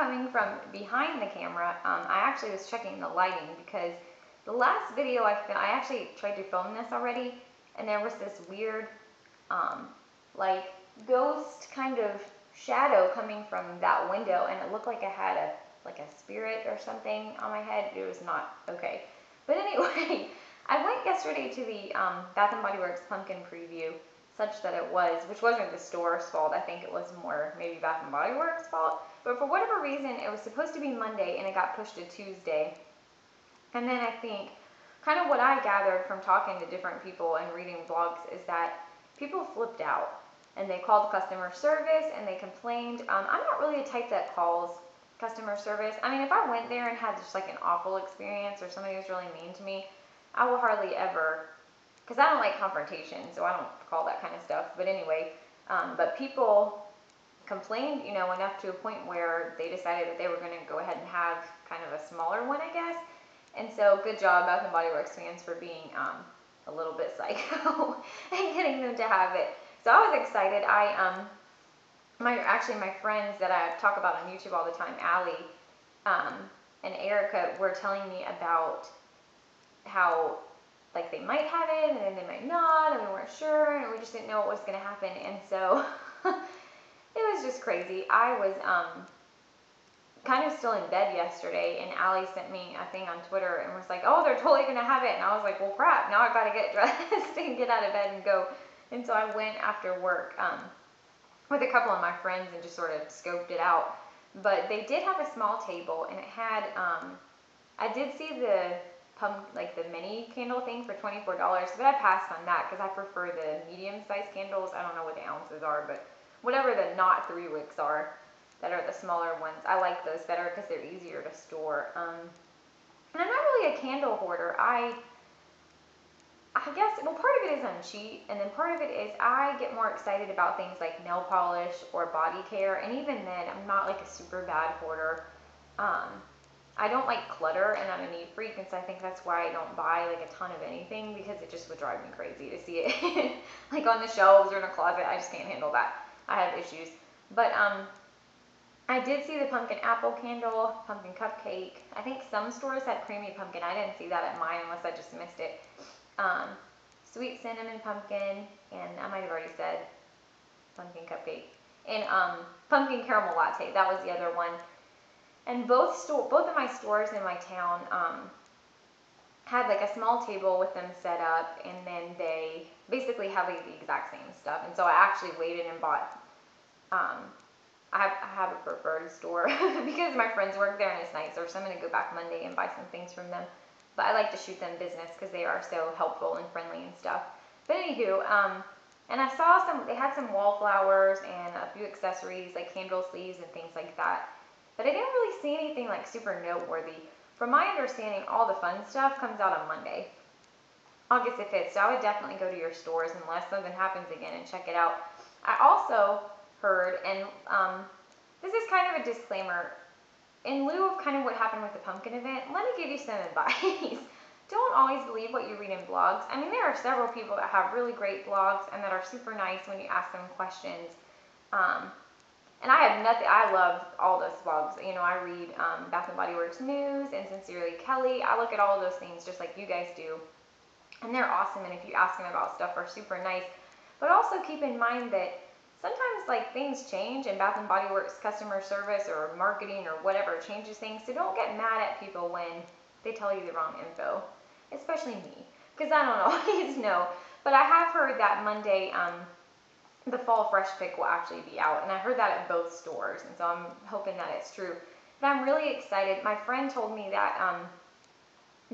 coming from behind the camera. I actually was checking the lighting because the last video I actually tried to film this already, and there was this weird, like ghost kind of shadow coming from that window, and it looked like I had a spirit or something on my head. It was not okay. But anyway, I went yesterday to the Bath and Body Works pumpkin preview, such that it was, which wasn't the store's fault. I think it was more maybe Bath and Body Works' fault. But for whatever reason, it was supposed to be Monday, and it got pushed to Tuesday. And then I think, kind of what I gathered from talking to different people and reading blogs is that people flipped out, and they called customer service, and they complained. I'm not really the type that calls customer service. I mean, if I went there and had just like an awful experience, or somebody was really mean to me, I will hardly ever, because I don't like confrontation, so I don't call that kind of stuff. But anyway, but people complained, enough to a point where they decided that they were going to go ahead and have kind of a smaller one, I guess. And so, good job, Bath and Body Works fans, for being a little bit psycho and getting them to have it. So I was excited. My friends that I talk about on YouTube all the time, Allie and Erica, were telling me about how like they might have it and then they might not, and we weren't sure, and we just didn't know what was going to happen. And so it was just crazy. I was kind of still in bed yesterday, and Allie sent me a thing on Twitter and was like, oh, they're totally going to have it. And I was like, well, crap, now I've got to get dressed and get out of bed and go. And so I went after work with a couple of my friends and just sort of scoped it out. But they did have a small table, and it had, I did see the the mini candle thing for $24, but I passed on that because I prefer the medium-sized candles. I don't know what the ounces are, but whatever the not 3 wicks are, that are the smaller ones, I like those better because they're easier to store. And I'm not really a candle hoarder. I guess, well, part of it is I'm cheap, and then part of it is I get more excited about things like nail polish or body care, and even then, I'm not like a super bad hoarder. I don't like clutter, and I'm a neat freak, and so I think that's why I don't buy like a ton of anything, because it just would drive me crazy to see it like on the shelves or in a closet. I just can't handle that. I have issues. But I did see the pumpkin apple candle, pumpkin cupcake. I think some stores had creamy pumpkin. I didn't see that at mine unless I just missed it. Sweet cinnamon pumpkin, and I might have already said pumpkin cupcake, and pumpkin caramel latte. That was the other one. And both of my stores in my town had like a small table with them set up, and then they basically have like the exact same stuff. And so I actually waited and bought. I have a preferred store because my friends work there and it's nicer. So I'm going to go back Monday and buy some things from them. But I like to shoot them business because they are so helpful and friendly and stuff. But anywho, and I saw they had some wallflowers and a few accessories like candle sleeves and things like that. But I didn't really see anything like super noteworthy. From my understanding, all the fun stuff comes out on Monday, August the 5th. So I would definitely go to your stores unless something happens again and check it out. I also heard, and this is kind of a disclaimer, in lieu of kind of what happened with the pumpkin event, let me give you some advice. Don't always believe what you read in blogs. I mean, there are several people that have really great blogs and that are super nice when you ask them questions. And I have nothing, I love all those blogs. I read Bath and Body Works News and Sincerely Kelly. I look at all of those things just like you guys do. And they're awesome, and if you ask them about stuff, are super nice. But also keep in mind that sometimes like things change, and Bath and Body Works customer service or marketing or whatever changes things. So don't get mad at people when they tell you the wrong info, especially me, because I don't always know. But I have heard that Monday, the fall fresh pick will actually be out, and I heard that at both stores, and so I'm hoping that it's true. But I'm really excited. My friend told me that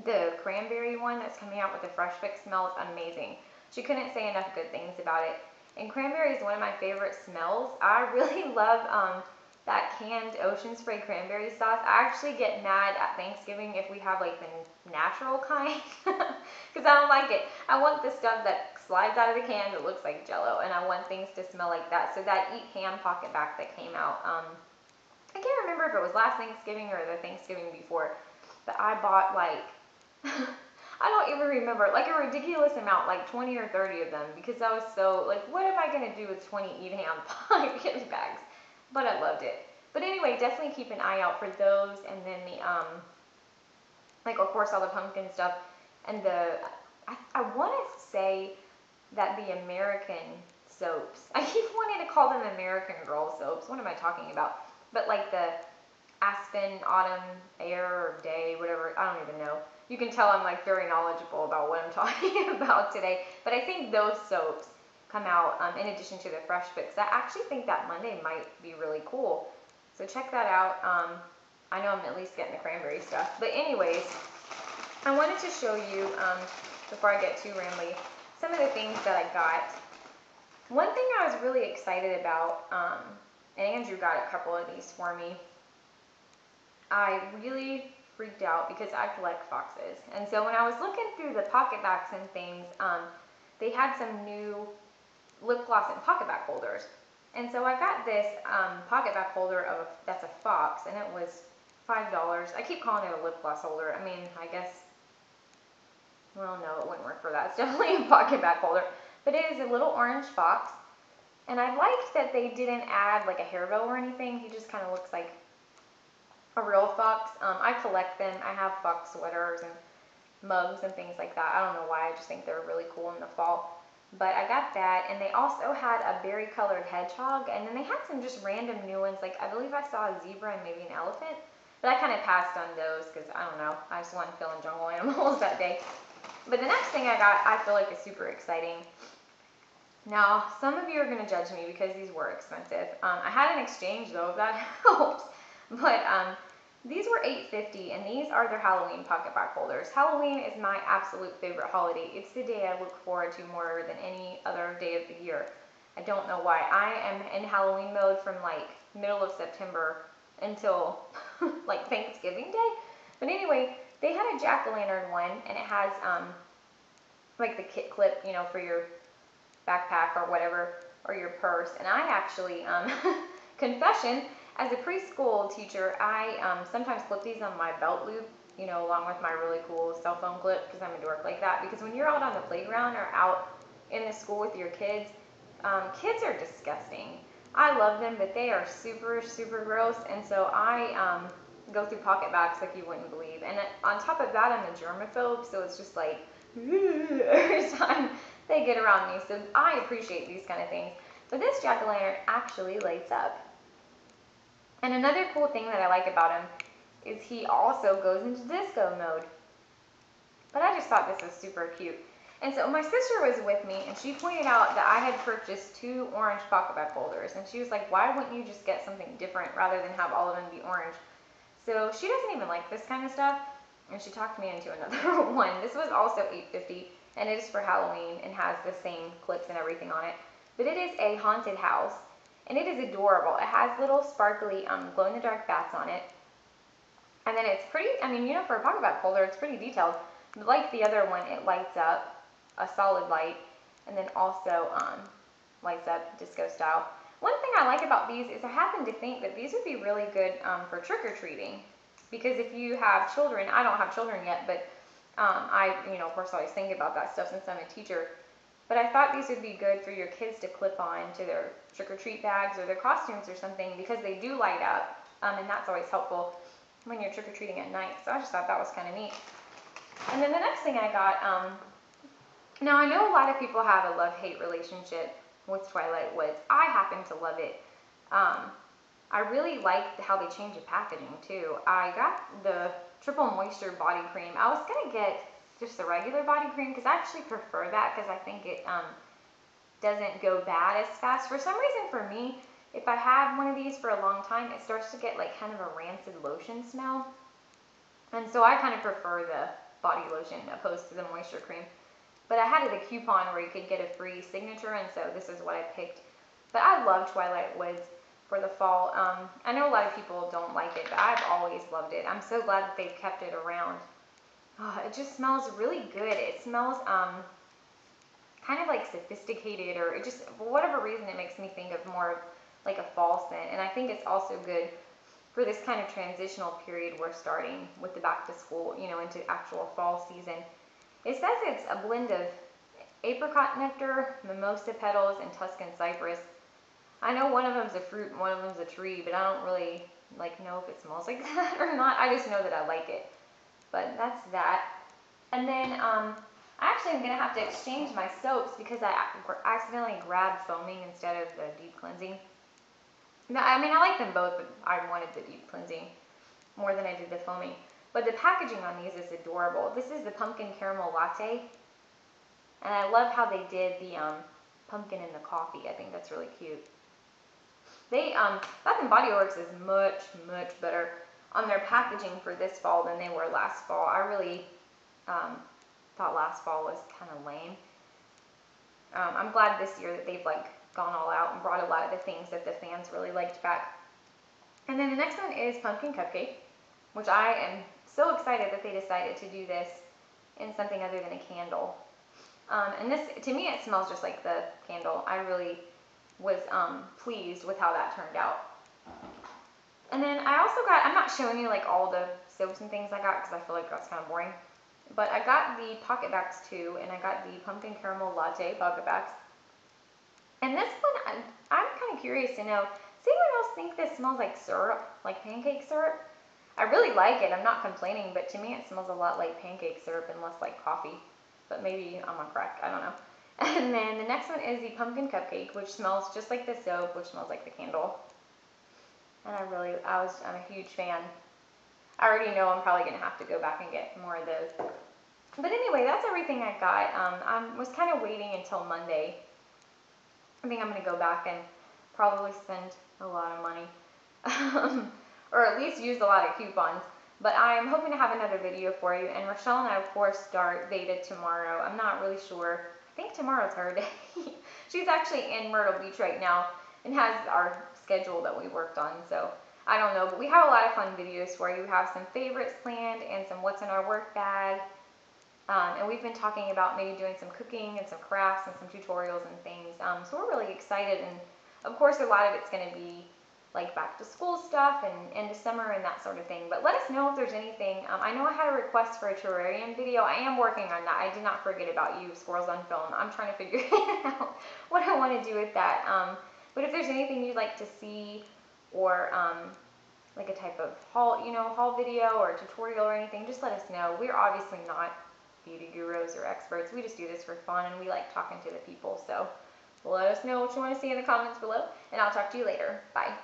the cranberry one that's coming out with the fresh pick smells amazing. She couldn't say enough good things about it. And cranberry is one of my favorite smells. I really love that canned ocean spray cranberry sauce. I actually get mad at Thanksgiving if we have like the natural kind because I don't like it. I want the stuff that slides out of the can that looks like Jello, and I want things to smell like that. So that Eat Ham pocket back that came out, I can't remember if it was last Thanksgiving or the Thanksgiving before, but I bought like I don't even remember, like a ridiculous amount, like 20 or 30 of them, because I was so, like, what am I going to do with 20 Eat Ham pocket bags? But I loved it. But anyway, definitely keep an eye out for those. And then the, like, of course, all the pumpkin stuff. And I want to say that the American soaps, I keep wanting to call them American Girl soaps. What am I talking about? But like the Aspen, Autumn, Air, or Day, whatever, I don't even know. You can tell I'm like very knowledgeable about what I'm talking about today. But I think those soaps come out in addition to the Fresh Fix. I actually think that Monday might be really cool. So check that out. I know I'm at least getting the cranberry stuff. But anyways, I wanted to show you, before I get too rambly, some of the things that I got. One thing I was really excited about, and Andrew got a couple of these for me. I really freaked out because I collect foxes. And so when I was looking through the pocket backs and things, they had some new lip gloss and pocket back holders. And so I got this pocket back holder that's a fox, and it was $5. I keep calling it a lip gloss holder. I mean, I guess, well, no, it wouldn't work for that. It's definitely a pocket back holder. But it is a little orange fox. And I liked that they didn't add like a hair bow or anything. He just kind of looks like a real fox. I collect them. I have fox sweaters and mugs and things like that. I don't know why. I just think they're really cool in the fall. But I got that, and they also had a berry colored hedgehog, and then they had some just random new ones. Like, I believe I saw a zebra and maybe an elephant, but I kind of passed on those because, I don't know, I just wasn't feeling jungle animals that day. But the next thing I got, I feel like is super exciting. Now, some of you are going to judge me because these were expensive. I had an exchange, though, if that helps. But these were $8.50, and these are their Halloween pocket back holders. Halloween is my absolute favorite holiday. It's the day I look forward to more than any other day of the year. I don't know why. I am in Halloween mode from like middle of September until like Thanksgiving Day. But anyway, they had a jack-o'-lantern one, and it has like the kit clip, you know, for your backpack or whatever, or your purse. And I actually, confession, as a preschool teacher, I sometimes clip these on my belt loop, you know, along with my really cool cell phone clip, because I'm a dork like that. Because when you're out on the playground or out in the school with your kids, kids are disgusting. I love them, but they are super, super gross. And so I go through pocket backs like you wouldn't believe. And on top of that, I'm a germaphobe, so it's just like, every time they get around me. So I appreciate these kind of things. But this jack-o'-lantern actually lights up. And another cool thing that I like about him is he also goes into disco mode. But I just thought this was super cute. And so my sister was with me, and she pointed out that I had purchased 2 orange pocket back holders. And she was like, why wouldn't you just get something different rather than have all of them be orange? So she doesn't even like this kind of stuff. And she talked me into another one. This was also $8.50, and it is for Halloween and has the same clips and everything on it. But it is a haunted house. And it is adorable. It has little sparkly glow-in-the-dark bats on it. And then it's pretty, I mean, you know, for a pocket back holder, it's pretty detailed. But like the other one, it lights up a solid light, and then also lights up disco style. One thing I like about these is I happen to think that these would be really good for trick-or-treating. Because if you have children, I don't have children yet, but I, you know, of course, always think about that stuff since I'm a teacher. But I thought these would be good for your kids to clip on to their trick-or-treat bags or their costumes or something, because they do light up, and that's always helpful when you're trick-or-treating at night. So I just thought that was kind of neat. And then the next thing I got, now I know a lot of people have a love-hate relationship with Twilight Woods. I happen to love it. I really liked how they changed the packaging too. I got the triple moisture body cream. I was going to get just the regular body cream because I actually prefer that because I think it doesn't go bad as fast. For some reason for me, if I have one of these for a long time, it starts to get like kind of a rancid lotion smell. And so I kind of prefer the body lotion opposed to the moisture cream. But I had a coupon where you could get a free signature, and so this is what I picked. But I love Twilight Woods for the fall. I know a lot of people don't like it, but I've always loved it. I'm so glad that they've kept it around. Oh, it just smells really good. It smells kind of like sophisticated, or it just, for whatever reason, it makes me think of more of like a fall scent. And I think it's also good for this kind of transitional period we're starting with the back to school, you know, into actual fall season. It says it's a blend of apricot nectar, mimosa petals, and Tuscan cypress. I know one of them's a fruit and one of them's a tree, but I don't really like know if it smells like that or not. I just know that I like it. But that's that. And then I actually am gonna have to exchange my soaps because I accidentally grabbed foaming instead of the deep cleansing. Now, I mean, I like them both, but I wanted the deep cleansing more than I did the foaming. But the packaging on these is adorable. This is the pumpkin caramel latte, and I love how they did the pumpkin in the coffee. I think that's really cute. They Bath and Body Works is much better on their packaging for this fall than they were last fall. I really thought last fall was kind of lame. I'm glad this year that they've like gone all out and brought a lot of the things that the fans really liked back. And then the next one is pumpkin cupcake, which I am so excited that they decided to do this in something other than a candle. And this, to me, it smells just like the candle. I really was pleased with how that turned out. And then I also got, I'm not showing you like all the soaps and things I got because I feel like that's kind of boring. But I got the pocket backs too, and I got the pumpkin caramel latte pocket backs. And this one, I'm kind of curious to know, does anyone else think this smells like syrup, like pancake syrup? I really like it, I'm not complaining, but to me it smells a lot like pancake syrup and less like coffee. But maybe I'm on crack, I don't know. And then the next one is the pumpkin cupcake, which smells just like the soap, which smells like the candle. And I'm a huge fan. I already know I'm probably going to have to go back and get more of those. But anyway, that's everything I got. I was kind of waiting until Monday. I think I'm going to go back and probably spend a lot of money. Or at least use a lot of coupons. But I'm hoping to have another video for you. And Rochelle and I, of course, start beta tomorrow. I'm not really sure. I think tomorrow's her day. She's actually in Myrtle Beach right now and has our schedule that we worked on. So I don't know. But we have a lot of fun videos for you. We have some favorites planned and some what's in our work bag. And we've been talking about maybe doing some cooking and some crafts and some tutorials and things. So we're really excited. And of course, a lot of it's going to be like back to school stuff and end of summer and that sort of thing. But let us know if there's anything. I know I had a request for a terrarium video. I am working on that. I did not forget about you, Squirrels on Film. I'm trying to figure out what I want to do with that. But if there's anything you'd like to see, or like a type of haul video or tutorial or anything, just let us know. We're obviously not beauty gurus or experts. We just do this for fun and we like talking to the people. So let us know what you want to see in the comments below, and I'll talk to you later. Bye.